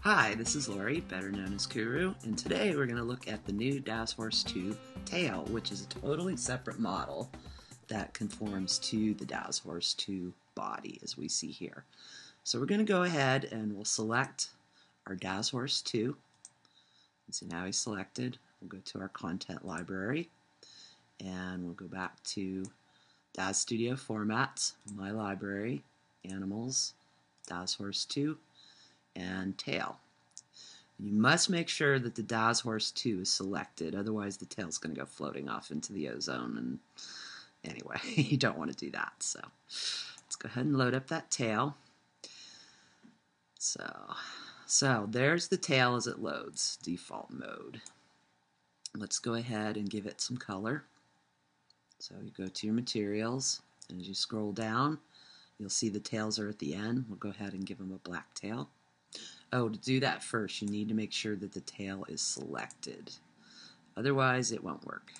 Hi, this is Lori, better known as Kuru, and today we're going to look at the new Daz Horse 2 tail, which is a totally separate model that conforms to the Daz Horse 2 body, as we see here. So we're going to go ahead and we'll select our Daz Horse 2. So now he's selected. We'll go to our content library, and we'll go back to Daz Studio Formats, My Library, Animals, Daz Horse 2, and tail. You must make sure that the Daz Horse 2 is selected, otherwise the tail's going to go floating off into the ozone, and anyway, you don't want to do that. So let's go ahead and load up that tail. So there's the tail as it loads, default mode. Let's go ahead and give it some color. So you go to your materials, and as you scroll down, you'll see the tails are at the end. We'll go ahead and give them a black tail. Oh, to do that first, you need to make sure that the tail is selected. Otherwise, it won't work.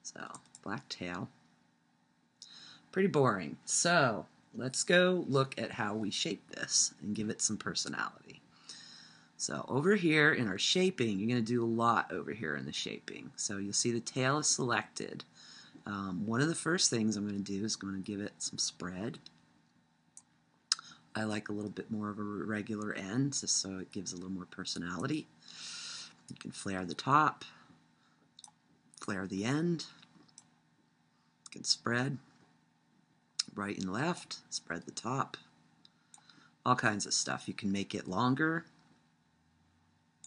So, black tail. Pretty boring. So, let's go look at how we shape this and give it some personality. So, over here in our shaping, you're going to do a lot over here in the shaping. So, you'll see the tail is selected. One of the first things I'm going to do is going to give it some spread. I like a little bit more of a regular end, just so it gives a little more personality. You can flare the top, flare the end. You can spread right and left, spread the top. All kinds of stuff. You can make it longer.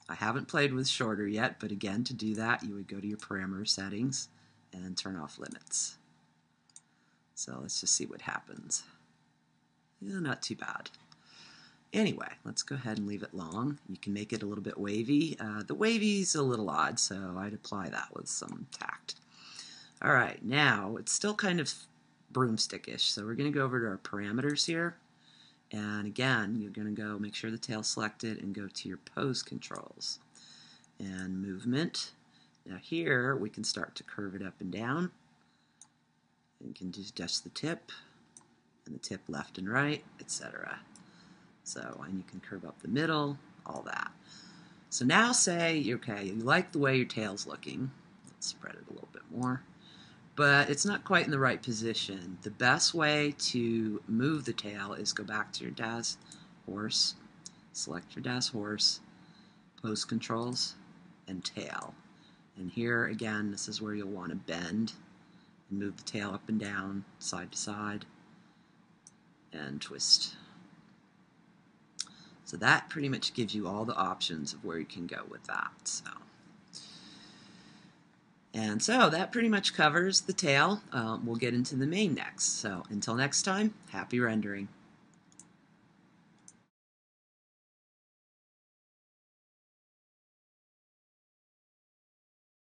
I haven't played with shorter yet, but again, to do that, you would go to your parameter settings and turn off limits. So let's just see what happens. Yeah, not too bad. Anyway, let's go ahead and leave it long. You can make it a little bit wavy. The wavy's a little odd, so I'd apply that with some tact. All right, now it's still kind of broomstick-ish, so we're going to go over to our parameters here. And again, you're going to go make sure the tail's selected and go to your pose controls. And movement. Now here, we can start to curve it up and down. And you can just adjust the tip. And the tip left and right, etc. So, and you can curve up the middle, all that. So now say, okay, you like the way your tail's looking. Let's spread it a little bit more. But it's not quite in the right position. The best way to move the tail is go back to your Daz Horse, select your Daz Horse, pose controls, and tail. And here, again, this is where you'll want to bend and move the tail up and down, side to side, and twist. So that pretty much gives you all the options of where you can go with that. So that pretty much covers the tail. We'll get into the mane next. So until next time, happy rendering.